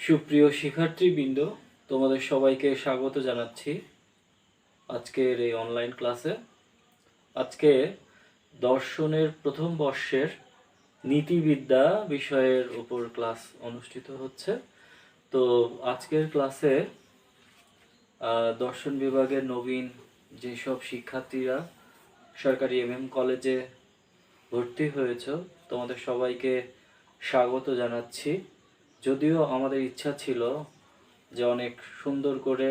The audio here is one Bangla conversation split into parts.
সুপ্রিয় শিক্ষার্থীবৃন্দ, তোমাদের সবাইকে স্বাগত জানাচ্ছি আজকের এই অনলাইন ক্লাসে। আজকে দর্শনের প্রথম বর্ষের নীতিবিদ্যা বিষয়ের উপর ক্লাস অনুষ্ঠিত হচ্ছে। তো আজকের ক্লাসে দর্শন বিভাগের নবীন যেসব শিক্ষার্থীরা সরকারি এমএম কলেজে ভর্তি হয়েছে তোমাদের সবাইকে স্বাগত জানাচ্ছি। যদিও আমাদের ইচ্ছা ছিল যে অনেক সুন্দর করে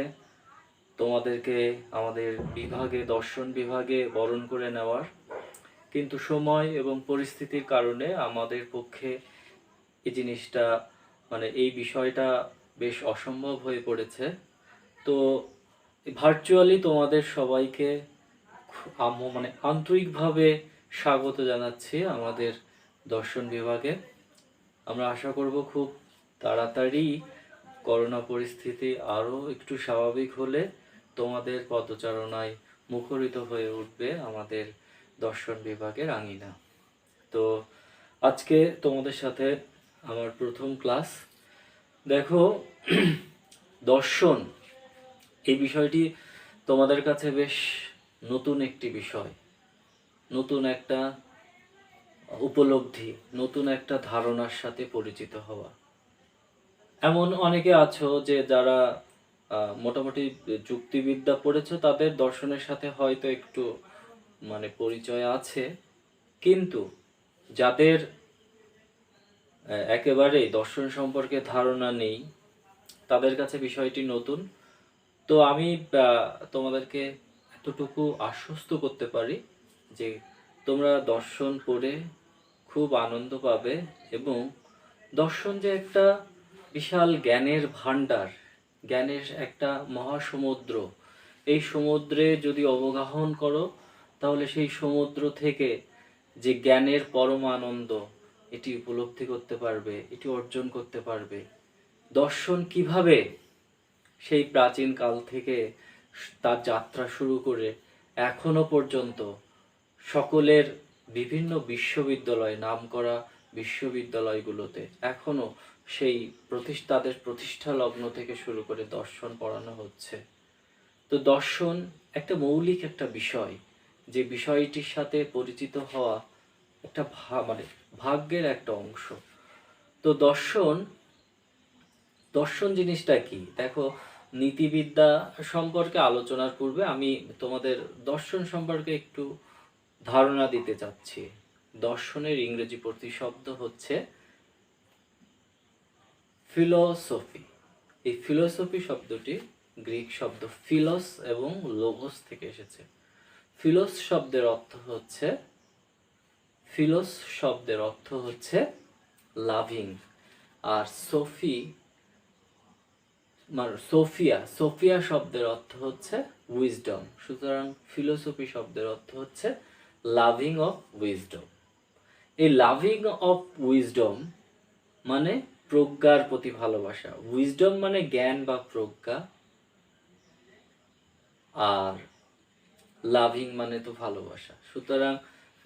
তোমাদেরকে আমাদের বিভাগে, দর্শন বিভাগে বরণ করে নেওয়ার, কিন্তু সময় এবং পরিস্থিতির কারণে আমাদের পক্ষে এই জিনিসটা এই বিষয়টা বেশ অসম্ভব হয়ে পড়েছে। তো ভার্চুয়ালি তোমাদের সবাইকে আন্তরিকভাবে স্বাগত জানাচ্ছি আমাদের দর্শন বিভাগে। আমরা আশা করব খুব তাড়াতাড়ি করোনা পরিস্থিতি আরও একটু স্বাভাবিক হলে তোমাদের পদচারণায় মুখরিত হয়ে উঠবে আমাদের দর্শন বিভাগের আঙিনা। তো আজকে তোমাদের সাথে আমার প্রথম ক্লাস। দেখো, দর্শন এই বিষয়টি তোমাদের কাছে বেশ নতুন একটি বিষয়, নতুন একটা উপলব্ধি, নতুন একটা ধারণার সাথে পরিচিত হওয়া। এমন অনেকে আছো যে যারা মোটামুটি যুক্তিবিদ্যা পড়েছো, তাদের দর্শনের সাথে হয়তো একটু পরিচয় আছে, কিন্তু যাদের একেবারেই দর্শন সম্পর্কে ধারণা নেই তাদের কাছে বিষয়টি নতুন। তো আমি তোমাদেরকে এতটুকু আশ্বস্ত করতে পারি যে তোমরা দর্শন পড়ে খুব আনন্দ পাবে, এবং দর্শন যে একটা বিশাল জ্ঞানের ভাণ্ডার, জ্ঞানের একটা মহাসমুদ্র, এই সমুদ্রে যদি অবগাহন করো তাহলে সেই সমুদ্র থেকে যে জ্ঞানের পরম আনন্দ এটি উপলব্ধি করতে পারবে, এটি অর্জন করতে পারবে। দর্শন কিভাবে সেই প্রাচীন কাল থেকে তার যাত্রা শুরু করে এখনো পর্যন্ত সকলের বিভিন্ন বিশ্ববিদ্যালয়, নামকরা বিশ্ববিদ্যালয়গুলোতে এখনো সেই তাদের প্রতিষ্ঠা লগ্ন থেকে শুরু করে দর্শন পড়ানো হচ্ছে। তো দর্শন একটা মৌলিক একটা বিষয়, যে বিষয়টির সাথে পরিচিত হওয়া একটা ভাগ্যের একটা অংশ। তো দর্শন জিনিসটা কি? দেখো, নীতিবিদ্যা সম্পর্কে আলোচনার পূর্বে আমি তোমাদের দর্শন সম্পর্কে একটু ধারণা দিতে চাচ্ছি। দর্শনের ইংরেজি প্রতিশব্দ হচ্ছে ফিলোসফি। এই ফিলোসফি শব্দটি গ্রিক শব্দ ফিলস এবং লোগোস থেকে এসেছে। ফিলস শব্দের অর্থ হচ্ছে লাভিং, আর সোফিয়া শব্দের অর্থ হচ্ছে উইজডম। সুতরাং ফিলোসফি শব্দের অর্থ হচ্ছে লাভিং অফ উইজডম। এই লাভিং অফ উইজডম মানে প্রজ্ঞার প্রতি ভালোবাসা। উইজডম মানে জ্ঞান বা প্রজ্ঞা, আর লাভিং মানে তো ভালোবাসা। সুতরাং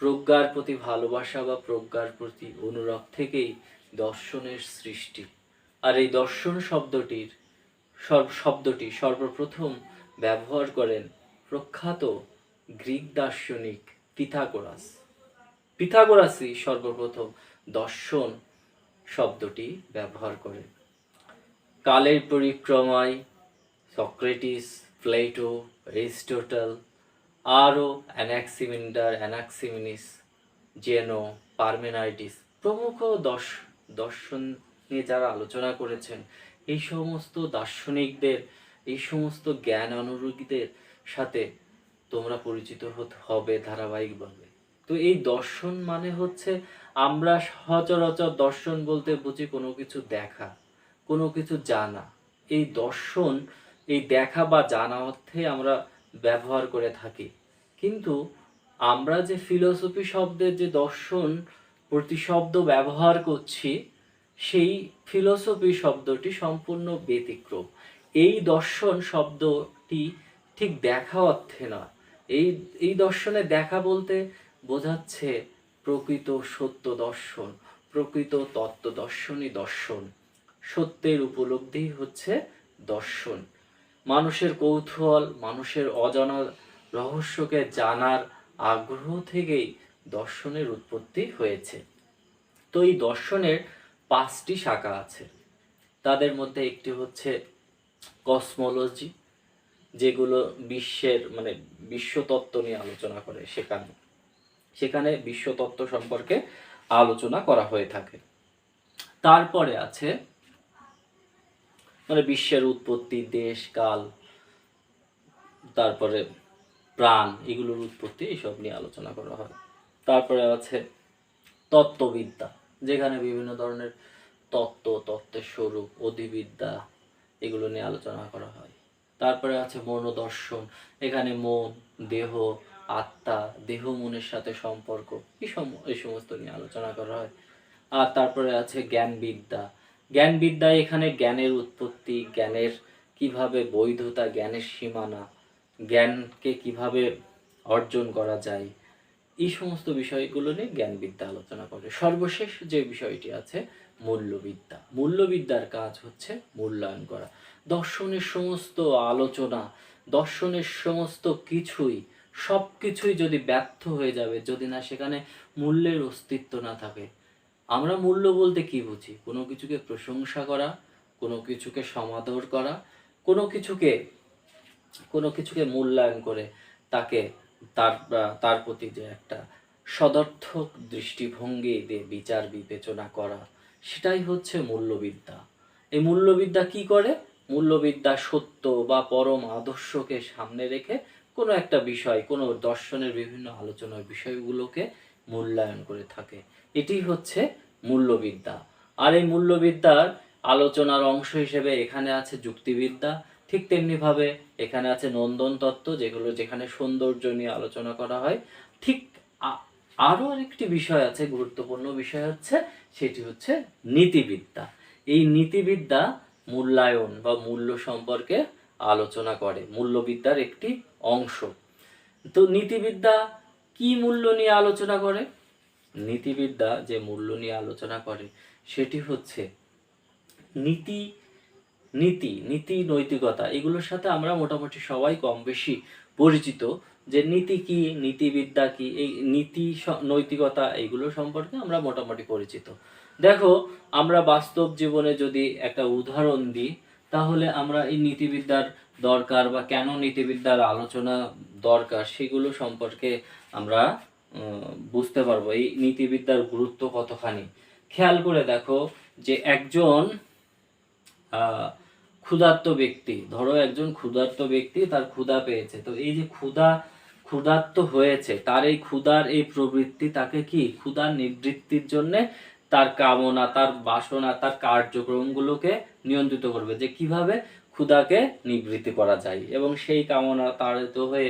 প্রজ্ঞার প্রতি ভালোবাসা বা প্রজ্ঞার প্রতি অনুরাগ থেকেই দর্শনের সৃষ্টি। আর এই দর্শন শব্দটি সর্বপ্রথম ব্যবহার করেন প্রখ্যাত গ্রিক দার্শনিক পিথাগোরাসই সর্বপ্রথম দর্শন শব্দটি ব্যবহার করেন। কালের পরিক্রমায় সক্রেটিস, প্লেটো, অ্যারিস্টটল, আরও অ্যানাক্সিমেনিস, জেনো, পারমেনাইডিস প্রমুখ দর্শন নিয়ে যারা আলোচনা করেছেন, এই সমস্ত দার্শনিকদের, এই সমস্ত জ্ঞান অনুরাগীদের সাথে তোমরা পরিচিত হবে ধারাবাহিকভাবে। তো এই দর্শন মানে হচ্ছে, আমরা সচরাচর দর্শন বলতে বুঝি কোনো কিছু দেখা, কোনো কিছু জানা। এই দর্শন এই দেখা বা জানা অর্থে আমরা ব্যবহার করে থাকি, কিন্তু আমরা যে ফিলোসফি শব্দের যে দর্শন প্রতিশব্দ ব্যবহার করছি, সেই ফিলোসফি শব্দটি সম্পূর্ণ ব্যতিক্রম। এই দর্শন শব্দটি ঠিক দেখা অর্থে নয়। এই দর্শনে দেখা বলতে বোঝাচ্ছে প্রকৃত সত্য দর্শন, প্রকৃত তত্ত্ব দর্শনই দর্শন। সত্যের উপলব্ধি হচ্ছে দর্শন। মানুষের কৌতূহল, মানুষের অজানা রহস্যকে জানার আগ্রহ থেকেই দর্শনের উৎপত্তি হয়েছে। তো এই দর্শনের 5টি শাখা আছে। তাদের মধ্যে একটি হচ্ছে কসমোলজি, যেগুলো বিশ্বের মানে বিশ্বতত্ত্ব নিয়ে আলোচনা করে, সেখানে বিশ্বতত্ত্ব সম্পর্কে আলোচনা করা হয়ে থাকে। তারপরে আছে মানে বিশ্বের উৎপত্তি, দেশ, কাল, তারপরে প্রাণ, এগুলোর উৎপত্তি, এইসব নিয়ে আলোচনা করা হয়। তারপরে আছে তত্ত্ববিদ্যা, যেখানে বিভিন্ন ধরনের তত্ত্বের স্বরূপ, অধিবিদ্যা, এগুলো নিয়ে আলোচনা করা হয়। তারপরে আছে মনোদর্শন, এখানে মন, দেহ, আত্মা, দেহ মনের সাথে সম্পর্ক, এই সমস্ত নিয়ে আলোচনা করা হয়। আর তারপরে আছে জ্ঞানবিদ্যা, এখানে জ্ঞানের উৎপত্তি, জ্ঞানের কিভাবে বৈধতা, জ্ঞানের সীমানা, জ্ঞানকে কিভাবে অর্জন করা যায়, এই সমস্ত বিষয়গুলো নিয়ে জ্ঞানবিদ্যা আলোচনা করে। সর্বশেষ যে বিষয়টি আছে মূল্যবিদ্যার কাজ হচ্ছে মূল্যায়ন করা। দর্শনের সমস্ত আলোচনা, দর্শনের সমস্ত সব কিছুই যদি ব্যর্থ হয়ে যাবে, যদি না সেখানে মূল্যের অস্তিত্ব না থাকে। আমরা মূল্য বলতে কি বুঝি? কোনো কিছুকে প্রশংসা করা, কোনো কিছুকে সমাদর করা, কোনো কিছুকে মূল্যায়ন করে তাকে তার প্রতি যে একটা সদর্থক দৃষ্টিভঙ্গি দিয়ে বিচার বিবেচনা করা, সেটাই হচ্ছে মূল্যবিদ্যা। এই মূল্যবিদ্যা কি করে? মূল্যবিদ্যা সত্য বা পরম আদর্শকে সামনে রেখে কোনো একটা বিষয়, কোনো দর্শনের বিভিন্ন আলোচনার বিষয়গুলোকে মূল্যায়ন করে থাকে। এটি হচ্ছে মূল্যবিদ্যা। আর এই মূল্যবিদ্যার আলোচনার অংশ হিসেবে এখানে আছে যুক্তিবিদ্যা, ঠিক তেমনিভাবে এখানে আছে নন্দন তত্ত্ব, যেখানে সৌন্দর্য নিয়ে আলোচনা করা হয়। ঠিক আরও আরেকটি বিষয় আছে, গুরুত্বপূর্ণ বিষয় হচ্ছে, সেটি হচ্ছে নীতিবিদ্যা। এই নীতিবিদ্যা মূল্যায়ন বা মূল্য সম্পর্কে আলোচনা করে, মূল্যবিদ্যার একটি অংশ। তো নীতিবিদ্যা কি মূল্য নিয়ে আলোচনা করে? নীতিবিদ্যা যে মূল্য নিয়ে আলোচনা করে সেটি হচ্ছে নীতি, নৈতিকতা, এগুলোর সাথে আমরা মোটামুটি সবাই কম বেশি পরিচিত। যে নীতি কি, নীতিবিদ্যা কি, এই নীতি, নৈতিকতা, এইগুলো সম্পর্কে আমরা মোটামুটি পরিচিত। দেখো, আমরা বাস্তব জীবনে যদি একটা উদাহরণ দিই, তাহলে আমরা এই নীতিবিদ্যার দরকার বা কেন নীতিবিদ্যার আলোচনা দরকার সেগুলো সম্পর্কে আমরা বুঝতে পারবো। এই নীতিবিদ্যার গুরুত্ব কতখানি খেয়াল করে দেখো, যে একজন ক্ষুধার্ত ব্যক্তি, ধরো একজন ক্ষুধার্ত ব্যক্তি, তার ক্ষুধা পেয়েছে। তো এই যে ক্ষুধার্ত হয়েছে, তার এই ক্ষুধার এই প্রবৃত্তি তাকে কি ক্ষুধার নিবৃত্তির জন্য তার কামনা, তার বাসনা, তার কার্যক্রমগুলোকে নিয়ন্ত্রিত করবে, যে কিভাবে ক্ষুধাকে নিবৃত্তি করা যায়, এবং সেই কামনা তাড়িত হয়ে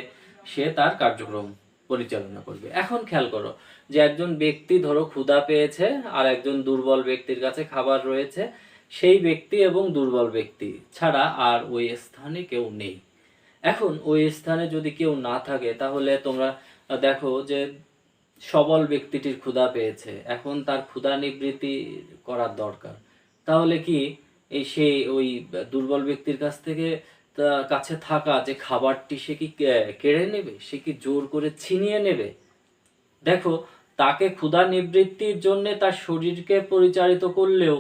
সে তার কার্যক্রম পরিচালনা করবে। এখন খেয়াল করো, যে একজন ব্যক্তি ধরো ক্ষুধা পেয়েছে, আর একজন দুর্বল ব্যক্তির কাছে খাবার রয়েছে। সেই ব্যক্তি এবং দুর্বল ব্যক্তি ছাড়া আর ওই স্থানে কেউ নেই। এখন ওই স্থানে যদি কেউ না থাকে, তাহলে তোমরা দেখো যে সবল ব্যক্তিটির ক্ষুধা পেয়েছে, এখন তার ক্ষুধা নিবৃত্তি করার দরকার। তাহলে কি সে ওই দুর্বল ব্যক্তির কাছে থাকা যে খাবারটি সে কি কেড়ে নেবে? সে কি জোর করে ছিনিয়ে নেবে? দেখো, তাকে ক্ষুধা নিবৃত্তির জন্য তার শরীরকে পরিচালিত করলেও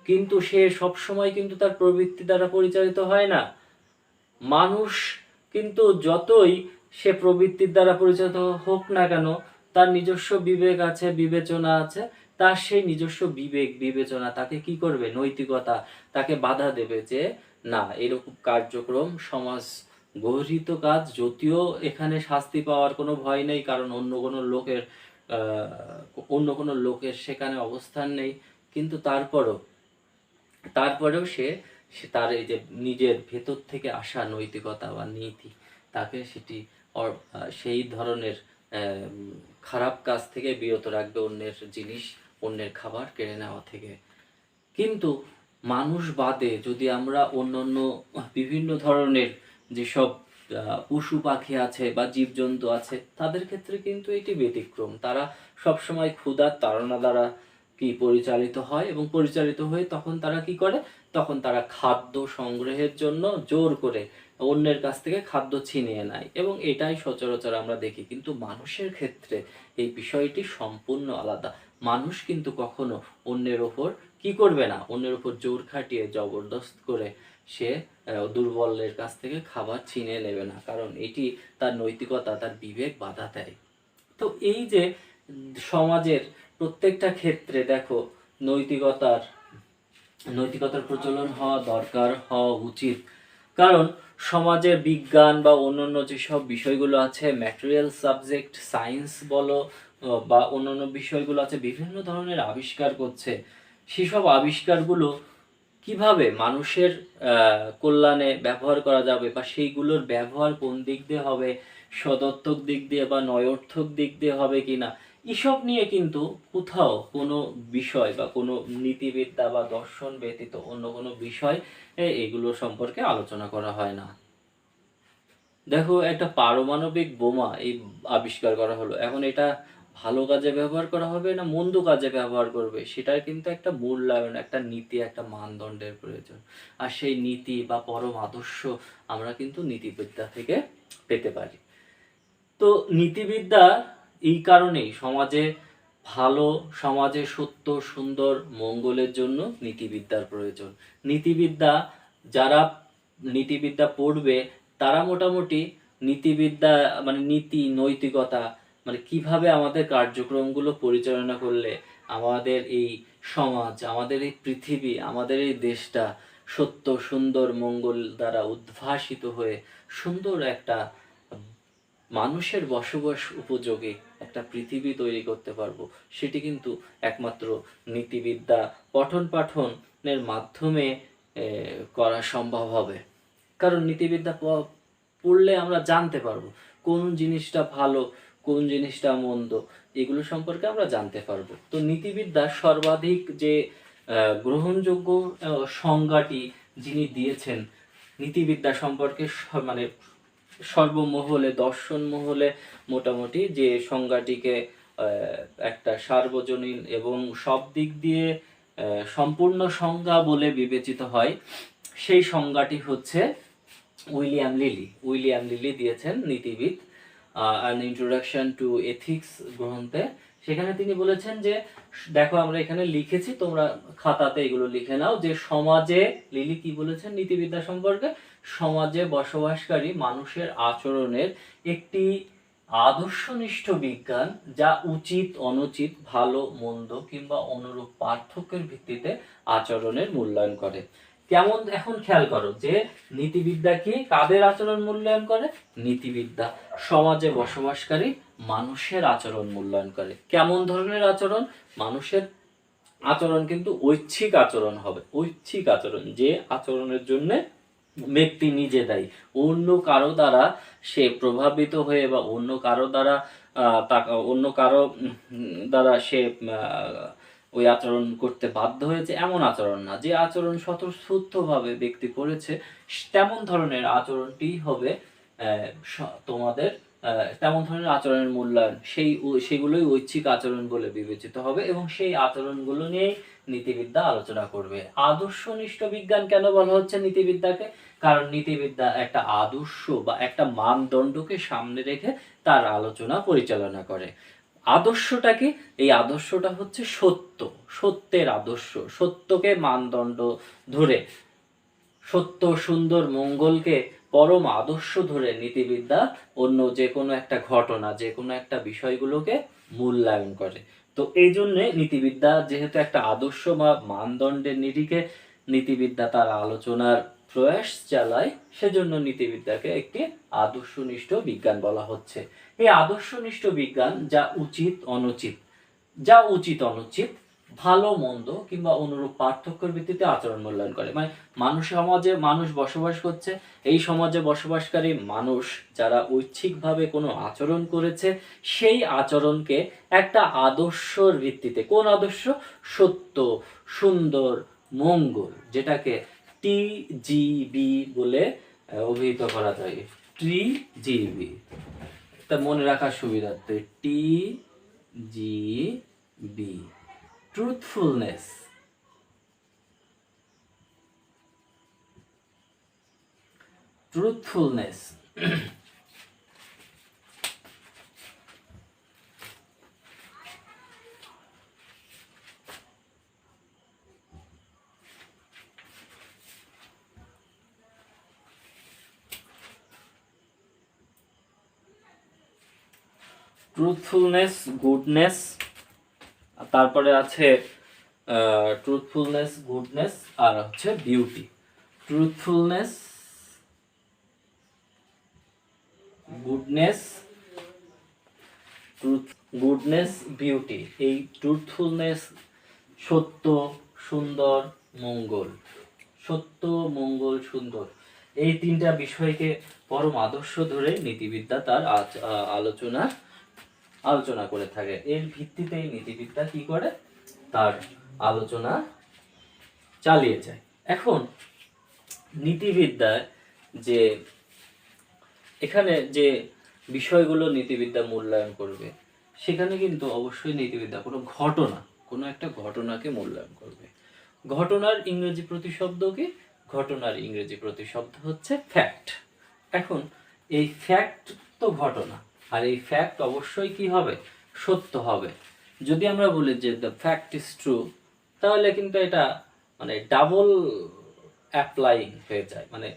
কিন্তু সে সবসময় কিন্তু তার প্রবৃত্তি দ্বারা পরিচালিত হয় না। মানুষ কিন্তু যতই সে প্রবৃত্তির দ্বারা পরিচালিত হোক না কেন, তার নিজস্ব বিবেক আছে, বিবেচনা আছে। তার সেই নিজস্ব বিবেক, বিবেচনা তাকে কি করবে? নৈতিকতা তাকে বাধা দেবে যে না, এরকম কার্যক্রম সমাজ গর্হিত কাজ, যদিও এখানে শাস্তি পাওয়ার কোনো ভয় নেই, কারণ অন্য কোনো লোকের সেখানে অবস্থান নেই, কিন্তু তারপরেও সে তার এই যে নিজের ভেতর থেকে আসা নৈতিকতা বা নীতি, তাকে সেই ধরনের খারাপ কাজ থেকে বিরত রাখবে, অন্যের জিনিস, অন্যের খাবার কেড়ে নেওয়া থেকে। কিন্তু মানুষ বাদে যদি আমরা অন্যান্য বিভিন্ন ধরনের যেসব পশু পাখি আছে বা জীবজন্তু আছে, তাদের ক্ষেত্রে কিন্তু এটি ব্যতিক্রম। তারা সবসময় ক্ষুধার তাড়না দ্বারা কি পরিচালিত হয়, এবং পরিচালিত হয়ে তখন তারা কি করে, তখন তারা খাদ্য সংগ্রহের জন্য জোর করে অন্যের কাছ থেকে খাদ্য ছিনিয়ে নেয়, এবং এটাই সচরাচর আমরা দেখি। কিন্তু মানুষের ক্ষেত্রে এই বিষয়টি সম্পূর্ণ আলাদা। মানুষ কিন্তু কখনো অন্যের ওপর কি করবে না, অন্যের ওপর জোর খাটিয়ে জবরদস্ত করে সে দুর্বলের কাছ থেকে খাবার ছিনিয়ে নেবে না, কারণ এটি তার নৈতিকতা, তার বিবেক বাধা দেয়। তো এই যে সমাজের প্রত্যেকটা ক্ষেত্রে দেখো নৈতিকতার নৈতিকতার প্রচলন হওয়া দরকার, হওয়া উচিত। কারণ সমাজের বিজ্ঞান বা অন্যান্য যেসব বিষয়গুলো আছে, ম্যাটেরিয়াল সাবজেক্ট, সায়েন্স বলো বা অন্যান্য বিষয়গুলো আছে, বিভিন্ন ধরনের আবিষ্কার করছে। সেসব আবিষ্কারগুলো কিভাবে মানুষের কল্যাণে ব্যবহার করা যাবে, বা সেইগুলোর ব্যবহার কোন দিক দিয়ে হবে, সদর্থক দিক দিয়ে বা নয়র্থক দিক দিয়ে হবে কিনা, এসব নিয়ে কিন্তু কোথাও কোনো বিষয় বা কোনো নীতিবিদ্যা বা দর্শন ব্যতীত অন্য কোনো বিষয় এগুলো সম্পর্কে আলোচনা করা হয় না। দেখো একটা পারমাণবিক বোমা এই আবিষ্কার করা হলো, এখন এটা ভালো কাজে ব্যবহার করা হবে না মন্দ কাজে ব্যবহার করবে, সেটার কিন্তু একটা মূল্যায়ন, একটা নীতি, একটা মানদণ্ডের প্রয়োজন। আর সেই নীতি বা পরম আদর্শ আমরা কিন্তু নীতিবিদ্যা থেকে পেতে পারি। তো নীতিবিদ্যা এই কারণেই সমাজে ভালো, সমাজে সত্য সুন্দর মঙ্গলের জন্য নীতিবিদ্যার প্রয়োজন। নীতিবিদ্যা যারা নীতিবিদ্যা পড়বে তারা মোটামুটি নীতিবিদ্যা মানে নীতি নৈতিকতা মানে কিভাবে আমাদের কার্যক্রমগুলো পরিচালনা করলে আমাদের এই সমাজ, আমাদের এই পৃথিবী, আমাদের এই দেশটা সত্য সুন্দর মঙ্গল দ্বারা উদ্ভাসিত হয়ে সুন্দর একটা মানুষের বসবাস উপযোগী একটা পৃথিবী তৈরি করতে পারবো, সেটি কিন্তু একমাত্র নীতিবিদ্যা পঠন পাঠনের মাধ্যমে করা সম্ভব হবে। কারণ নীতিবিদ্যা পড়লে আমরা জানতে পারবো কোন জিনিসটা ভালো, কোন জিনিসটা মন্দ, এগুলো সম্পর্কে আমরা জানতে পারবো। তো নীতিবিদ্যা সর্বাধিক যে গ্রহণযোগ্য সংজ্ঞাটি যিনি দিয়েছেন নীতিবিদ্যা সম্পর্কে, মানে সর্বমহলে, দর্শন মহলে মোটামুটি যে সংজ্ঞাটিকে একটা সার্বজনীন এবং সব দিক দিয়ে সম্পূর্ণ সংজ্ঞা বলে বিবেচিত হয়, সেই সংজ্ঞাটি হচ্ছে উইলিয়াম লিলি দিয়েছেন নীতিবিদ অ্যান ইন্ট্রোডাকশন টু এথিক্স গ্রন্থে। সেখানে তিনি বলেছেন যে, দেখো আমরা এখানে লিখেছি, তোমরা খাতাতে এগুলো লিখে নাও, যে সমাজে, লিলি কি বলেছেন নীতিবিদ্যা সম্পর্কে, সমাজে বসবাসকারী মানুষের আচরণের একটি আদর্শনিষ্ঠ বিজ্ঞান, যা উচিত অনুচিত, ভালো মন্দ কিংবা অনুরূপ পার্থক্যের ভিত্তিতে আচরণের মূল্যায়ন করে। কেমন, এখন খেয়াল করো যে নীতিবিদ্যা কি কাদের আচরণ মূল্যায়ন করে? নীতিবিদ্যা সমাজে বসবাসকারী মানুষের আচরণ মূল্যায়ন করে। কেমন ধরনের আচরণ? মানুষের আচরণ কিন্তু ঐচ্ছিক আচরণ হবে, ঐচ্ছিক আচরণ, যে আচরণের জন্য ব্যক্তি নিজে দায়ী, অন্য কারো দ্বারা সে প্রভাবিত হয়ে বা অন্য কারো দ্বারা সে ওই আচরণ করতে বাধ্য হয়েছে, এমন আচরণ না। যে আচরণ স্বতঃস্ফূর্তভাবে ব্যক্তি করেছে, তেমন ধরনের আচরণটি হবে তোমাদের তেমন ধরনের আচরণের মূল্যায়ন, সেগুলোই ঐচ্ছিক আচরণ বলে বিবেচিত হবে, এবং সেই আচরণগুলো নিয়েই নীতিবিদ্যা আলোচনা করবে। আদর্শনিষ্ঠ বিজ্ঞান কেন বলা হচ্ছে নীতিবিদ্যাকে? কারণ নীতিবিদ্যা একটা আদর্শ বা একটা মানদণ্ডকে সামনে রেখে তার আলোচনা পরিচালনা করে। আদর্শটা কি? এই আদর্শটা হচ্ছে সত্য, সত্যের আদর্শ, সত্যকে মানদণ্ড ধরে, সত্য সুন্দর মঙ্গলকে পরম আদর্শ ধরে নীতিবিদ্যা অন্য যে কোনো একটা ঘটনা, যে কোনো একটা বিষয়গুলোকে মূল্যায়ন করে। তো এই জন্যে নীতিবিদ্যা যেহেতু একটা আদর্শ বা মানদণ্ডের নিরিখে নীতিবিদ্যা তার আলোচনার প্রয়াস চালায়, সেজন্য নীতিবিদ্যাকে একটি আদর্শনিষ্ঠ বিজ্ঞান বলা হচ্ছে। এই আদর্শনিষ্ঠ বিজ্ঞান যা উচিত অনুচিত, ভালো মন্দ কিংবা অনুরূপ পার্থক্যের ভিত্তিতে আচরণ মূল্যায়ন করে। মানে সমাজে মানুষ বসবাস করছে, এই সমাজে বসবাসকারী মানুষ যারা ঐচ্ছিকভাবে কোনো আচরণ করেছে, সেই আচরণকে একটা আদর্শর ভিত্তিতে, কোন আদর্শ? সত্য সুন্দর মঙ্গল, যেটাকে TGB বলে অভিহিত করা যায়। TGB, তা মনে রাখার সুবিধার্থে TGB truthfulness, truthfulness. Truthfulness, goodness, তারপরে আছে ট্রুথফুলনেস, গুডনেস, আর হচ্ছে beauty. Truthfulness, goodness, goodness, beauty. এই ট্রুথফুলনেস, সত্য, সুন্দর, মঙ্গল। সত্য, মঙ্গল, সুন্দর, এই তিনটা বিষয়কে পরম আদর্শ ধরে নীতিবিদ্যা তার আলোচনা করে থাকে। এর ভিত্তিতেই নীতিবিদ্যা কি করে, তার আলোচনা চালিয়ে যায়। এখন নীতিবিদ্যায় যে এখানে যে বিষয়গুলো নীতিবিদ্যা মূল্যায়ন করবে, সেখানে কিন্তু অবশ্যই নীতিবিদ্যা কোনো একটা ঘটনাকে মূল্যায়ন করবে। ঘটনার ইংরেজি প্রতিশব্দ কি? ঘটনার ইংরেজি প্রতিশব্দ হচ্ছে ফ্যাক্ট। এখন এই ফ্যাক্ট তো ঘটনা, আর এই ফ্যাক্ট অবশ্যই কি হবে, সত্য হবে। যদি আমরা বলি যে দ্য ফ্যাক্ট ইজ ট্রু, তাহলে কিন্তু এটা মানে ডাবল অ্যাপ্লাইং হয়ে যায়, মানে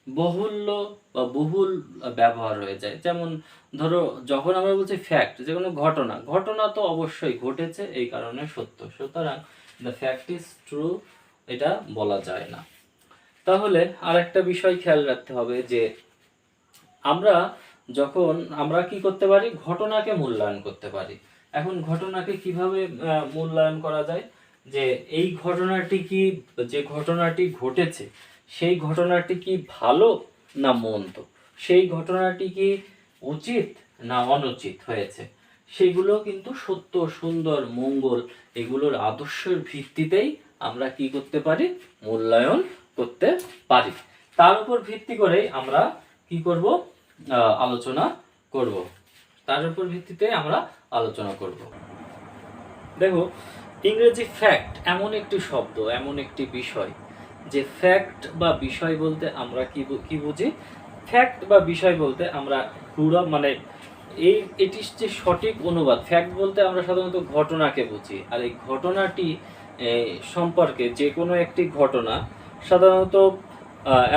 বহুল্য বা বহুল ব্যবহার হয়ে যায়। যেমন ধরো, যখন আমরা বলছি ফ্যাক্ট, যে কোনো ঘটনা তো অবশ্যই ঘটেছে, এই কারণে সত্য, সুতরাং দ্য ফ্যাক্ট ইজ ট্রু এটা বলা যায় না। তাহলে আর একটা বিষয় খেয়াল রাখতে হবে যে আমরা কি করতে পারি, ঘটনাকে মূল্যায়ন করতে পারি। এখন ঘটনাকে কিভাবে মূল্যায়ন করা যায়, যে এই যে ঘটনাটি ঘটেছে, সেই ঘটনাটি কি ভালো না মন্দ, সেই ঘটনাটি কি উচিত না অনুচিত হয়েছে, সেগুলো কিন্তু সত্য, সুন্দর, মঙ্গল, এগুলোর আদর্শের ভিত্তিতেই আমরা কি করতে পারি, মূল্যায়ন করতে পারি। তার উপর ভিত্তি করেই আমরা কি করব, আলোচনা করব। তার উপর ভিত্তিতে আমরা আলোচনা করব। দেখো, ইংরেজি ফ্যাক্ট এমন একটি শব্দ, এমন একটি বিষয়, যে ফ্যাক্ট বা বিষয় বলতে আমরা কি বুঝি, ফ্যাক্ট বা বিষয় বলতে আমরা পুরো মানে এটির যে সঠিক অনুবাদ, ফ্যাক্ট বলতে আমরা সাধারণত ঘটনাকে বুঝি। আর এই ঘটনাটি সম্পর্কে, যে কোনো একটি ঘটনা সাধারণত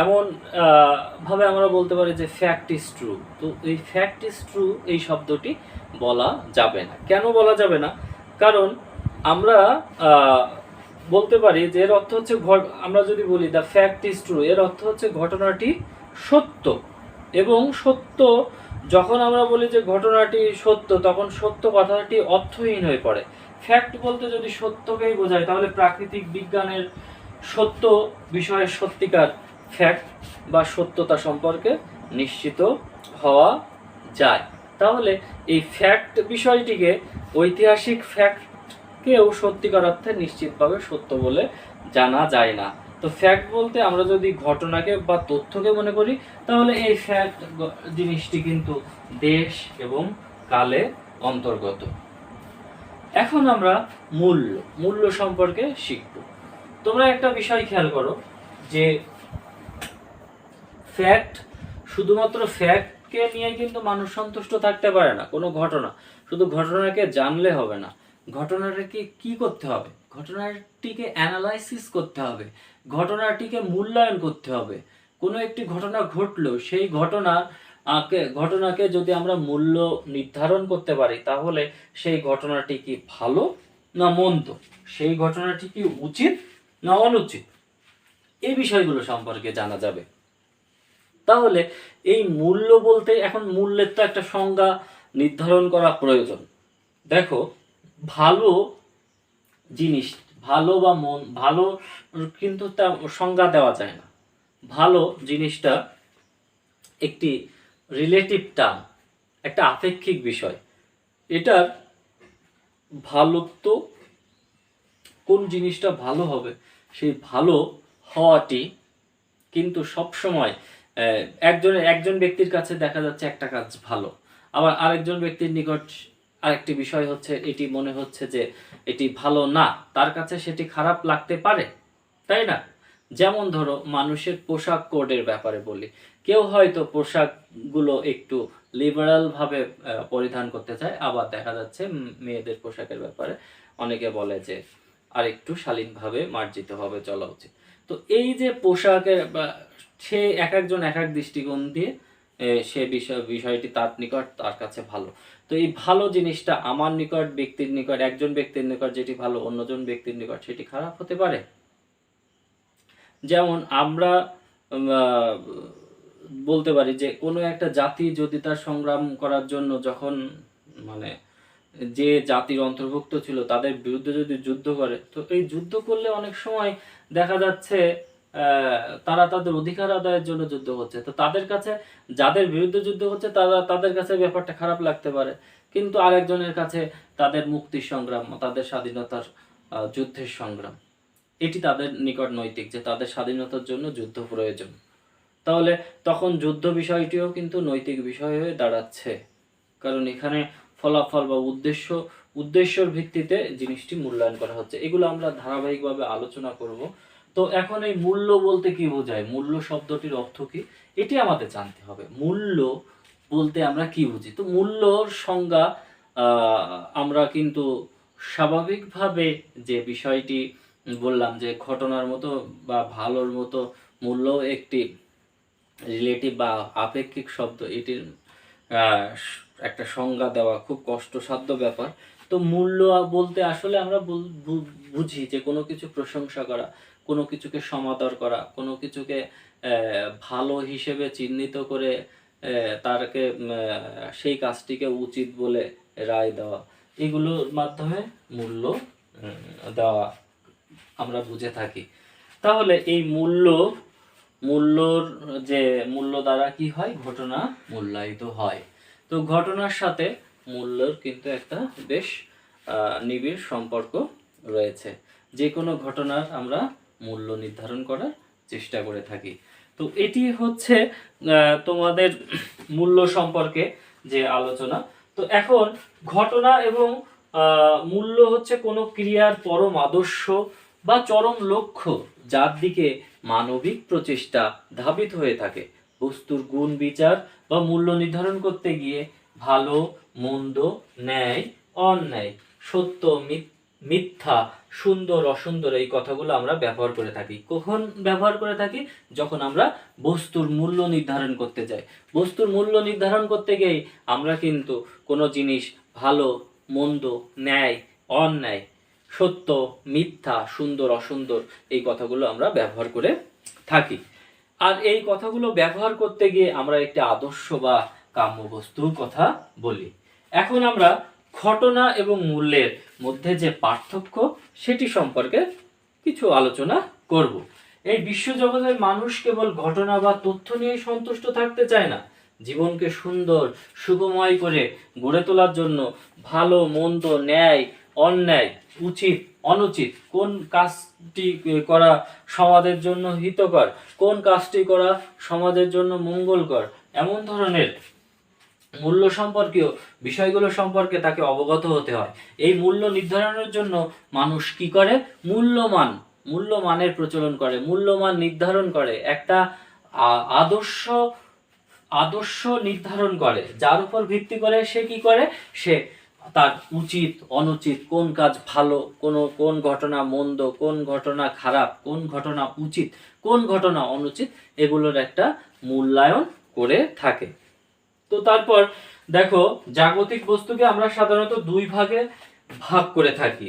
এমন ভাবে আমরা বলতে পারি যে ফ্যাক্ট ইজ ট্রু। তো এই ফ্যাক্ট ইজ ট্রু এই শব্দটি বলা যাবে না। কেন বলা যাবে না? কারণ আমরা বলতে পারি যে এর অর্থ হচ্ছে, আমরা যদি বলি দ্য ফ্যাক্ট ইজ ট্রু, এর অর্থ হচ্ছে ঘটনাটি সত্য। এবং সত্য, যখন আমরা বলি যে ঘটনাটি সত্য, তখন সত্য কথাটি অর্থহীন হয়ে পড়ে। ফ্যাক্ট বলতে যদি সত্যকেই বোঝায়, তাহলে প্রাকৃতিক বিজ্ঞানের সত্য বিষয়ের সত্যিকার ফ্যাক্ট বা সত্যতা সম্পর্কে নিশ্চিত হওয়া যায়। তাহলে এই ফ্যাক্ট বিষয়টিকে, ঐতিহাসিক ফ্যাক্টকেও সত্যিকার অর্থে নিশ্চিতভাবে সত্য বলে জানা যায় না। তো ফ্যাক্ট বলতে আমরা যদি ঘটনাকে বা তথ্যকে মনে করি, তাহলে এই ফ্যাক্ট জিনিসটি কিন্তু দেশ এবং কালে অন্তর্গত। এখন আমরা মূল্য সম্পর্কে শিখব। তোমরা একটা বিষয় খেয়াল করো, যে ফ্যাক্ট, শুধুমাত্র ফ্যাক্টকে নিয়ে কিন্তু মানুষ সন্তুষ্ট থাকতে পারে না। কোনো ঘটনা, শুধু ঘটনাকে জানলে হবে না, ঘটনাটাকে কি করতে হবে, ঘটনাটিকে অ্যানালাইসিস করতে হবে, ঘটনাটিকে মূল্যায়ন করতে হবে। কোনো একটি ঘটনা ঘটলো, সেই ঘটনাকে যদি আমরা মূল্য নির্ধারণ করতে পারি, তাহলে সেই ঘটনাটি কি ভালো না মন্দ, সেই ঘটনাটি কি উচিত না অনুচিত, এই বিষয়গুলো সম্পর্কে জানা যাবে। তাহলে এই মূল্য বলতে, এখন মূল্যের তো একটা সংজ্ঞা নির্ধারণ করা প্রয়োজন। দেখো, ভালো জিনিস, ভালো বা ভালো কিন্তু তা সংজ্ঞা দেওয়া যায় না। ভালো জিনিসটা একটি রিলেটিভ টার্ম, একটা আপেক্ষিক বিষয়। এটার ভালোত্ব, কোন জিনিসটা ভালো হবে, সেই ভালো হওয়াটি কিন্তু সবসময় একজন ব্যক্তির কাছে দেখা যাচ্ছে একটা কাজ ভালো, আবার আরেকজন ব্যক্তির নিকট আরেকটি বিষয় হচ্ছে এটি মনে হচ্ছে যে এটি ভালো না, তার কাছে সেটি খারাপ লাগতে পারে, তাই না? যেমন ধরো মানুষের পোশাক কোডের ব্যাপারে বলি, কেউ হয়তো পোশাকগুলো একটু লিবারাল ভাবে পরিধান করতে চায়, আবার দেখা যাচ্ছে মেয়েদের পোশাকের ব্যাপারে অনেকে বলে যে আর একটু শালীনভাবে মার্জিতভাবে চলা উচিত। তো এই যে পোশাকের সে এক একজন এক এক দৃষ্টিকোণ দিয়ে সে বিষয়টি তার নিকট তার কাছে ভালো। তো এই ভালো জিনিসটা আমার নিকট ব্যক্তির নিকট, একজন ব্যক্তির নিকট যেটি ভালো অন্যজন ব্যক্তির নিকট সেটি খারাপ হতে পারে। যেমন আমরা বলতে পারি যে কোনো একটা জাতি যদি তার সংগ্রাম করার জন্য যখন মানে যে জাতির অন্তর্ভুক্ত ছিল তাদের বিরুদ্ধে যদি যুদ্ধ করে, তো এই যুদ্ধ করলে অনেক সময় দেখা যাচ্ছে তারা তাদের অধিকার আদায়ের জন্য যুদ্ধ করছে, তো তাদের কাছে যাদের বিরুদ্ধে যুদ্ধ করছে তাদের কাছে ব্যাপারটা খারাপ লাগতে পারে, কিন্তু আরেকজনের কাছে তাদের মুক্তির সংগ্রাম, তাদের স্বাধীনতার যুদ্ধের সংগ্রাম এটি তাদের নিকট নৈতিক, যে তাদের স্বাধীনতার জন্য যুদ্ধ প্রয়োজন। তাহলে তখন যুদ্ধ বিষয়টিও কিন্তু নৈতিক বিষয় হয়ে দাঁড়াচ্ছে, কারণ এখানে ফলাফল বা উদ্দেশ্যর ভিত্তিতে জিনিসটি মূল্যায়ন করা হচ্ছে। এগুলো আমরা ধারাবাহিকভাবে আলোচনা করব। তো এখন এই মূল্য বলতে কি বোঝায়, মূল্য শব্দটির অর্থ কি, এটি আমাদের জানতে হবে। মূল্য বলতে আমরা কি বুঝি? তো মূল্যর সংজ্ঞা আমরা কিন্তু স্বাভাবিকভাবে যে বিষয়টি বললাম যে ঘটনার মতো বা ভালোর মতো মূল্য একটি রিলেটিভ বা আপেক্ষিক শব্দ, এটির একটা সংজ্ঞা দেওয়া খুব কষ্টসাধ্য ব্যাপার। তো মূল্য বলতে আসলে আমরা বুঝি যে কোনো কিছু প্রশংসা করা, কোনো কিছুকে সমাদর করা, কোনো কিছুকে ভালো হিসেবে চিহ্নিত করে তারকে সেই কাজটিকে উচিত বলে রায় দেওয়া, এগুলোর মাধ্যমে মূল্য দেওয়া আমরা বুঝে থাকি। তাহলে এই মূল্যর যে মূল্য দ্বারা কি হয়, ঘটনা মূল্যায়িত হয়। তো ঘটনার সাথে মূল্যর কিন্তু একটা বেশ নিবিড় সম্পর্ক রয়েছে। যে কোনো ঘটনার আমরা মূল্য নির্ধারণ করার চেষ্টা করে থাকি। তো এটি হচ্ছে তোমাদের মূল্য সম্পর্কে যে আলোচনা। তো এখন ঘটনা এবং মূল্য হচ্ছে কোনো ক্রিয়ার পরম আদর্শ বা চরম লক্ষ্য, যার দিকে মানবিক প্রচেষ্টা ধাবিত হয়ে থাকে। বস্তুর গুণ বিচার বা মূল্য নির্ধারণ করতে গিয়ে ভালো মন্দ, ন্যায় অন্যায়, সত্য মিথ্যা, সুন্দর অসুন্দর এই কথাগুলো আমরা ব্যবহার করে থাকি। কখন ব্যবহার করে থাকি? যখন আমরা বস্তুর মূল্য নির্ধারণ করতে যাই। বস্তুর মূল্য নির্ধারণ করতে গিয়ে আমরা কিন্তু কোনো জিনিস ভালো মন্দ, ন্যায় অন্যায়, সত্য মিথ্যা, সুন্দর অসুন্দর এই কথাগুলো আমরা ব্যবহার করে থাকি। আর এই কথাগুলো ব্যবহার করতে গিয়ে আমরা একটি আদর্শ বা কাম্য বস্তুর কথা বলি। এখন আমরা ঘটনা এবং মূল্যের মধ্যে যে পার্থক্য সেটি সম্পর্কে কিছু আলোচনা করব। এই বিশ্বজগতের মানুষ কেবল ঘটনা বা তথ্য নিয়ে সন্তুষ্ট থাকতে চায় না, জীবনকে সুন্দর সুখময় করে গড়ে তোলার জন্য ভালো মন্দ, ন্যায় অন্যায়, উচিত অনুচিত, কোন কাজটি করা সমাজের জন্য হিতকর, কোন কাজটি করা সমাজের জন্য মঙ্গলকর, এমন ধরনের মূল্য সম্পর্কীয় বিষয়গুলো সম্পর্কে তাকে অবগত হতে হয়। এই মূল্য নির্ধারণের জন্য মানুষ কি করে? মূল্যমানের প্রচলন করে, মূল্যমান নির্ধারণ করে, একটা আদর্শ নির্ধারণ করে, যার উপর ভিত্তি করে সে কি করে, সে তার উচিত অনুচিত, কোন কাজ ভালো, কোন ঘটনা মন্দ, কোন ঘটনা খারাপ, কোন ঘটনা উচিত, কোন ঘটনা অনুচিত, এগুলোর একটা মূল্যায়ন করে থাকে। তো তারপর দেখো, জাগতিক বস্তুকে আমরা সাধারণত দুই ভাগে ভাগ করে থাকি।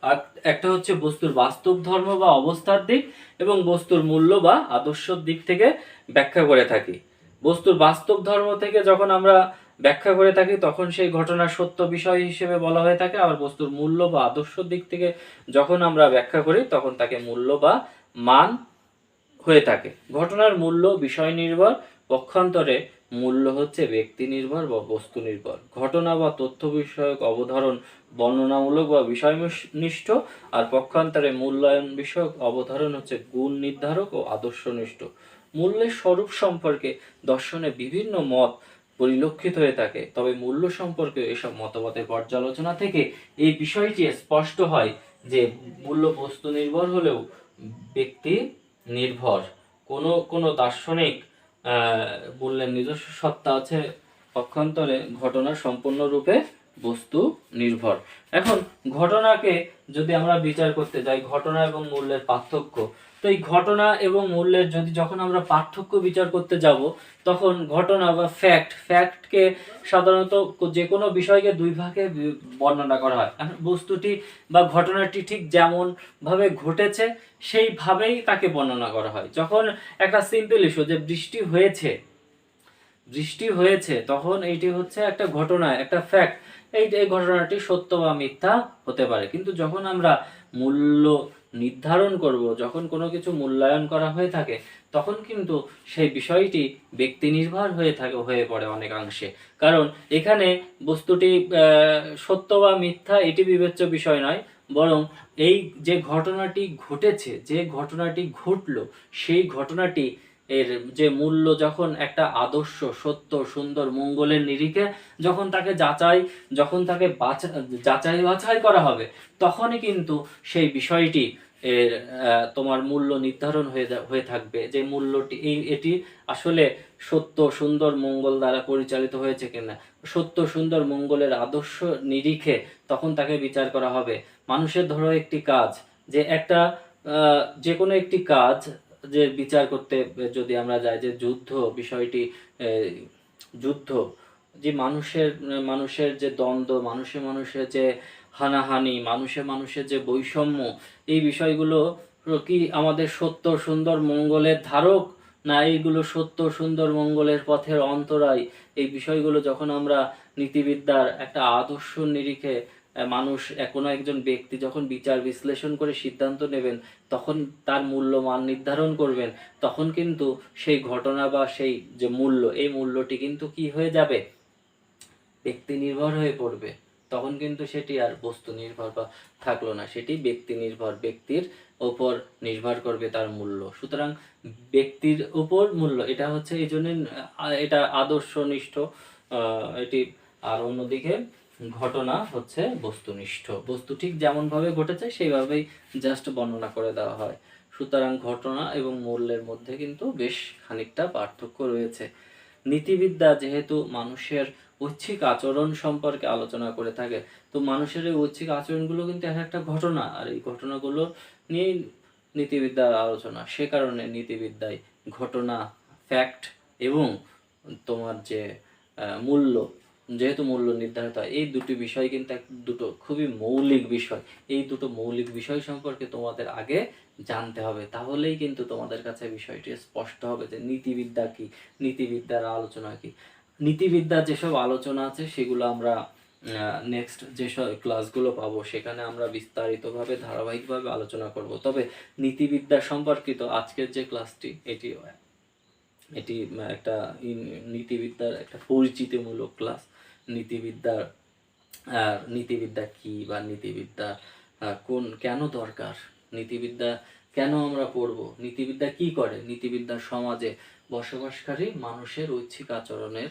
আর একটা হচ্ছে বস্তুর বাস্তব ধর্ম বা অবস্থার দিক, এবং বস্তুর মূল্য বা আদর্শের দিক থেকে ব্যাখ্যা করে থাকি। বস্তুর বাস্তব ধর্ম থেকে যখন আমরা ব্যাখ্যা করে থাকি তখন সেই ঘটনার সত্য বিষয় হিসেবে বলা হয়ে থাকে, আবার বস্তুর মূল্য বা আদর্শ দিক থেকে যখন আমরা ব্যাখ্যা করি তখন তাকে মূল্য বা মান হয়ে থাকে। ঘটনার মূল্য বিষয় নির্ভর, পক্ষান্তরে মূল্য হচ্ছে ব্যক্তি নির্ভর বা বস্তু নির্ভর। ঘটনা বা তথ্য বিষয়ক অবধারণ বর্ণনামূলক বা বিষয়নিষ্ঠ, আর পক্ষান্তরে মূল্যায়ন বিষয়ক অবধারণ হচ্ছে গুণ নির্ধারক ও আদর্শনিষ্ঠ। মূল্যের স্বরূপ সম্পর্কে দর্শনে বিভিন্ন মত পরিলক্ষিত হয়ে থাকে, তবে মূল্য সম্পর্কে এসব মতবাদের পর্যালোচনা থেকে এই বিষয়টি স্পষ্ট হয় যে মূল্য বস্তু নির্ভর হলেও ব্যক্তি নির্ভর। কোনো কোনো দার্শনিক বললেন নিজস্ব সত্তা আছে, পক্ষান্তরে ঘটনা সম্পূর্ণরূপে বস্তু নির্ভর। এখন ঘটনাকে যদি আমরা বিচার করতে যাই, ঘটনা এবং মূল্যের পার্থক্য, তো এই ঘটনা এবং মূল্যের যখন আমরা পার্থক্য বিচার করতে যাব, তখন ঘটনা বা ফ্যাক্টকে সাধারণত যে কোনো বিষয়কে দুই ভাগে বর্ণনা করা হয়। বস্তুটি বা ঘটনাটি ঠিক যেমন ভাবে ঘটেছে সেইভাবেই তাকে বর্ণনা করা হয়। যখন একটা সিম্পল ইস্যু যে বৃষ্টি হয়েছে তখন এইটি হচ্ছে একটা ঘটনা, একটা ফ্যাক্ট। এই ঘটনাটি সত্য বা মিথ্যা হতে পারে। কিন্তু যখন আমরা মূল্য নির্ধারণ করব, যখন কোনো কিছু মূল্যায়ন করা হয়ে থাকে, তখন কিন্তু সেই বিষয়টি ব্যক্তি নির্ভর হয়ে পড়ে অনেকাংশে। কারণ এখানে বস্তুটি সত্য বা মিথ্যা এটি বিবেচ্য বিষয় নয়, বরং এই যে ঘটনাটি ঘটেছে, যে ঘটনাটি ঘটলো, সেই ঘটনাটি এর যে মূল্য যখন একটা আদর্শ সত্য সুন্দর মঙ্গলের নিরিখে যখন তাকে যাচাই বাছাই করা হবে, তখনই কিন্তু সেই বিষয়টি এর তোমার মূল্য নির্ধারণ হয়ে থাকবে, যে মূল্যটি এটি আসলে সত্য সুন্দর মঙ্গল দ্বারা পরিচালিত হয়েছে কিনা, সত্য সুন্দর মঙ্গলের আদর্শ নিরিখে তখন তাকে বিচার করা হবে। মানুষের ধরো একটি কাজ, যে একটা যে কোনো একটি কাজ যে বিচার করতে যদি আমরা যাই, যে যুদ্ধ বিষয়টি, যুদ্ধ যে মানুষের যে দ্বন্দ্ব, মানুষের যে হানাহানি, মানুষের যে বৈষম্য, এই বিষয়গুলো কি আমাদের সত্য সুন্দর মঙ্গলের ধারক, না এইগুলো সত্য সুন্দর মঙ্গলের পথের অন্তরায়? এই বিষয়গুলো যখন আমরা নীতিবিদ্যার একটা আদর্শ নিরিখে মানুষ কোনো একজন ব্যক্তি যখন বিচার বিশ্লেষণ করে সিদ্ধান্ত নেবেন, তখন তার মূল্যমান নির্ধারণ করবেন, তখন কিন্তু সেই ঘটনা বা সেই যে মূল্য, এই মূল্যটি কিন্তু কি হয়ে যাবে, ব্যক্তি নির্ভর হয়ে পড়বে। তখন কিন্তু সেটি আর বস্তু নির্ভর বা থাকলো না, সেটি ব্যক্তি নির্ভর, ব্যক্তির ওপর নির্ভর করবে তার মূল্য। সুতরাং ব্যক্তির উপর মূল্য, এটা হচ্ছে এই জন্য এটা আদর্শনিষ্ঠ এটি। আর অন্যদিকে ঘটনা হচ্ছে বস্তুনিষ্ঠ, বস্তু ঠিক যেমন ভাবে ঘটেছে সেইভাবেই জাস্ট বর্ণনা করে দেওয়া হয়। সুতরাং ঘটনা এবং মূল্যের মধ্যে কিন্তু বেশ খানিকটা পার্থক্য রয়েছে। নীতিবিদ্যা যেহেতু মানুষের ঐচ্ছিক আচরণ সম্পর্কে আলোচনা করে থাকে, তো মানুষের এই ঐচ্ছিক আচরণগুলো কিন্তু এক একটা ঘটনা, আর এই ঘটনাগুলো নিয়েই নীতিবিদ্যার আলোচনা। সে কারণে নীতিবিদ্যায় ঘটনা, ফ্যাক্ট এবং তোমার যে মূল্য, যেহেতু মূল্য নির্ধারিত হয়, এই দুটি বিষয় কিন্তু দুটো খুবই মৌলিক বিষয়। এই দুটো মৌলিক বিষয় সম্পর্কে তোমাদের আগে জানতে হবে, তাহলেই কিন্তু তোমাদের কাছে বিষয়টি স্পষ্ট হবে যে নীতিবিদ্যা কি, নীতিবিদ্যার আলোচনা কি। নীতিবিদ্যার যেসব আলোচনা আছে সেগুলো আমরা নেক্সট যেসব ক্লাসগুলো পাবো সেখানে আমরা বিস্তারিতভাবে ধারাবাহিকভাবে আলোচনা করব। তবে নীতিবিদ্যা সম্পর্কিত আজকের যে ক্লাসটি, এটি একটা নীতিবিদ্যার একটা পরিচিতিমূলক ক্লাস। নীতিবিদ্যা কি বা নীতিবিদ্যা কেন দরকার, নীতিবিদ্যা কেন আমরা পড়ব, নীতিবিদ্যা কি করে, নীতিবিদ্যার সমাজে বসবাসকারী মানুষের ঐচ্ছিক আচরণের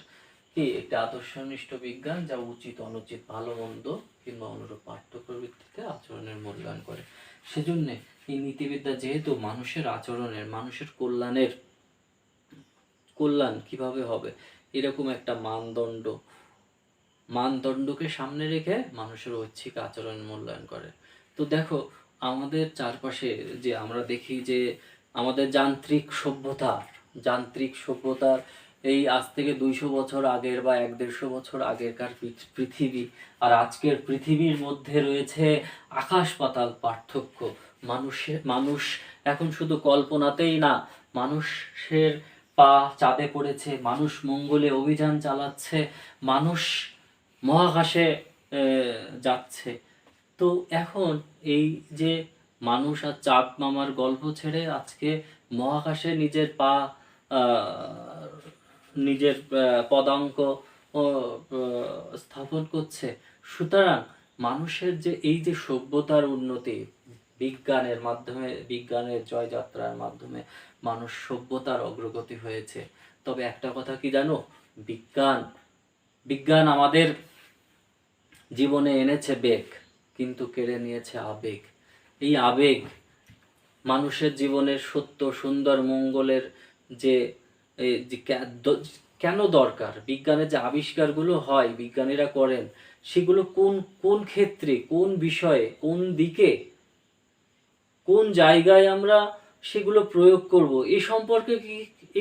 কি একটি আদর্শনিষ্ঠ বিজ্ঞান, যা উচিত অনুচিত ভালো মন্দ কিংবা অনুরূপ পার্থক্যের ভিত্তিতে আচরণের মূল্যায়ন করে। সেজন্য এই নীতিবিদ্যা যেহেতু মানুষের আচরণের, মানুষের কল্যাণ কিভাবে হবে এরকম একটা মানদণ্ডকে সামনে রেখে মানুষের ঐচ্ছিক আচরণ মূল্যায়ন করে। তো দেখো আমাদের চারপাশে যে আমরা দেখি যে আমাদের যান্ত্রিক সভ্যতার এই আজ থেকে 200 বছর আগের বা 150 বছর আগেরকার পৃথিবী আর আজকের পৃথিবীর মধ্যে রয়েছে আকাশ পাতাল পার্থক্য। মানুষ এখন শুধু কল্পনাতেই না, মানুষের পা চাঁদে পড়েছে, মানুষ মঙ্গলে অভিযান চালাচ্ছে, মানুষ মহাকাশে যাচ্ছে। তো এখন এই যে মানুষ আর চাঁদ মামার গল্প ছেড়ে আজকে মহাকাশে নিজের পদাঙ্ক স্থাপন করছে। সুতরাং মানুষের যে এই যে সভ্যতার উন্নতি, বিজ্ঞানের জয়যাত্রার মাধ্যমে মানুষ সভ্যতার অগ্রগতি হয়েছে। তবে একটা কথা কি জানো, বিজ্ঞান বিজ্ঞান আমাদের জীবনে এনেছে বেগ, কিন্তু কেড়ে নিয়েছে আবেগ। এই আবেগ মানুষের জীবনের সত্য সুন্দর মঙ্গলের যে কেন দরকার, বিজ্ঞানের যে আবিষ্কারগুলো হয় বিজ্ঞানীরা করেন, সেগুলো কোন কোন ক্ষেত্রে, কোন বিষয়ে, কোন দিকে, কোন জায়গায় আমরা সেগুলো প্রয়োগ করব,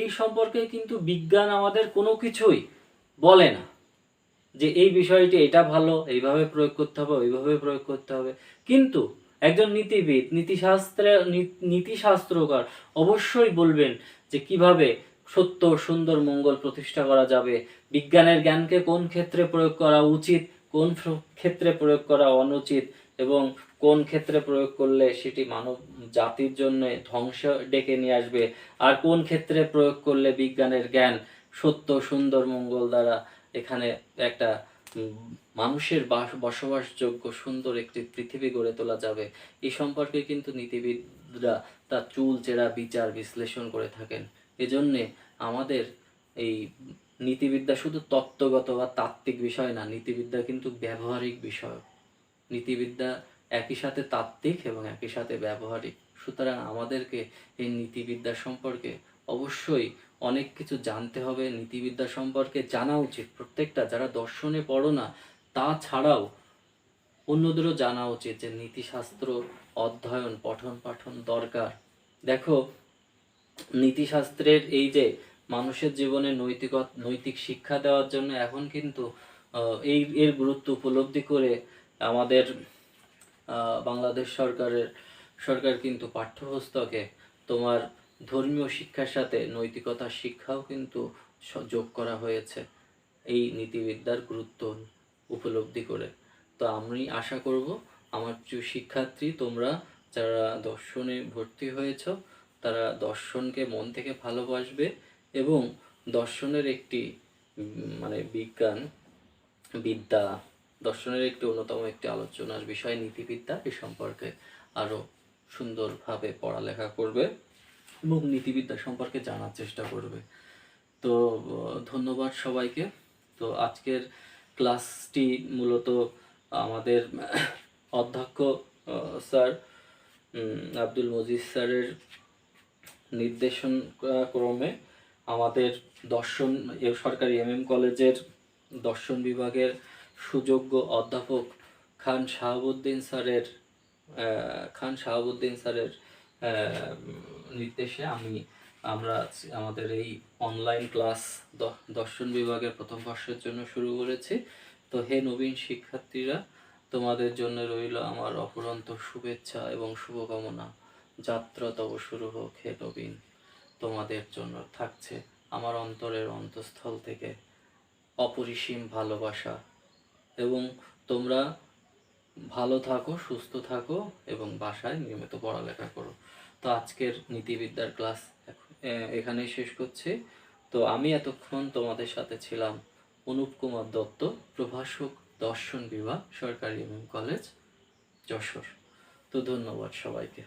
এই সম্পর্কে কিন্তু বিজ্ঞান আমাদের কোনো কিছুই বলে না। যে এই বিষয়টি এটা ভালো, এইভাবে প্রয়োগ করতে হবে, ওইভাবে প্রয়োগ করতে হবে। কিন্তু একজন নীতিবিদ, নীতিশাস্ত্রকার অবশ্যই বলবেন যে কিভাবে সত্য সুন্দর মঙ্গল প্রতিষ্ঠা করা যাবে, বিজ্ঞানের জ্ঞানকে কোন ক্ষেত্রে প্রয়োগ করা উচিত, কোন ক্ষেত্রে প্রয়োগ করা অনুচিত, এবং কোন ক্ষেত্রে প্রয়োগ করলে সেটি মানব জাতির জন্য ধ্বংস ডেকে নিয়ে আসবে, আর কোন ক্ষেত্রে প্রয়োগ করলে বিজ্ঞানের জ্ঞান সত্য সুন্দর মঙ্গল দ্বারা এখানে একটা মানুষের বসবাসযোগ্য সুন্দর একটি পৃথিবী গড়ে তোলা যাবে, এই সম্পর্কে কিন্তু নীতিবিদরা তার চুলচেরা বিচার বিশ্লেষণ করে থাকেন। এজন্যে আমাদের এই নীতিবিদ্যা শুধু তত্ত্বগত বা তাত্ত্বিক বিষয় না, নীতিবিদ্যা কিন্তু ব্যবহারিক বিষয়। নীতিবিদ্যা একই সাথে তাত্ত্বিক এবং একই সাথে ব্যবহারিক। সুতরাং আমাদেরকে এই নীতিবিদ্যা সম্পর্কে অবশ্যই অনেক কিছু জানতে হবে, নীতিবিদ্যা সম্পর্কে জানা উচিত। প্রত্যেকটা যারা দর্শনে পড়ো না, তা ছাড়াও অন্যদেরও জানা উচিত যে নীতিশাস্ত্র অধ্যয়ন পঠন পাঠন দরকার। দেখো, নীতিশাস্ত্রের এই যে মানুষের জীবনে নৈতিক শিক্ষা দেওয়ার জন্য এখন কিন্তু এর গুরুত্ব উপলব্ধি করে আমাদের বাংলাদেশ সরকার কিন্তু পাঠ্যপুস্তকে তোমার ধর্মীয় শিক্ষার সাথে নৈতিকতার শিক্ষাও কিন্তু যোগ করা হয়েছে এই নীতিবিদ্যার গুরুত্ব উপলব্ধি করে। তো আমি আশা করব আমার শিক্ষার্থী, তোমরা যারা দর্শনে ভর্তি হয়েছ তারা দর্শনকে মন থেকে ভালোবাসবে, এবং দর্শনের একটি মানে দর্শনের একটি অন্যতম একটি আলোচনার বিষয় নীতিবিদ্যা, এ সম্পর্কে আরও সুন্দরভাবে পড়ালেখা করবে এবং নীতিবিদ্যা সম্পর্কে জানার চেষ্টা করবে। তো ধন্যবাদ সবাইকে। তো আজকের ক্লাসটি মূলত আমাদের অধ্যক্ষ স্যার আব্দুল মজিদ স্যারের নির্দেশন ক্রমে আমাদের সরকারি কলেজের দর্শন বিভাগের সুযোগ্য অধ্যাপক খান শাহাবুদ্দিন স্যারের নির্দেশে আমরা আমাদের এই অনলাইন ক্লাস দর্শন বিভাগের প্রথম বর্ষের জন্য শুরু করেছি। তো হে নবীন শিক্ষার্থীরা, তোমাদের জন্য রইল আমার অফুরন্ত শুভেচ্ছা এবং শুভকামনা। যাত্রা তব শুরু হোক হে নবীন। তোমাদের জন্য থাকছে আমার অন্তরের অন্তঃস্থল থেকে অপরিসীম ভালোবাসা, এবং তোমরা ভালো থাকো, সুস্থ থাকো এবং বাসায় নিয়মিত পড়ালেখা করো। তো আজকের নীতিবিদ্যার ক্লাস এখানেই শেষ করছি। তো আমি এতক্ষণ তোমাদের সাথে ছিলাম অনুপ কুমার দত্ত, প্রভাষক, দর্শন বিভাগ, সরকারি কলেজ, যশোর। তো ধন্যবাদ সবাইকে।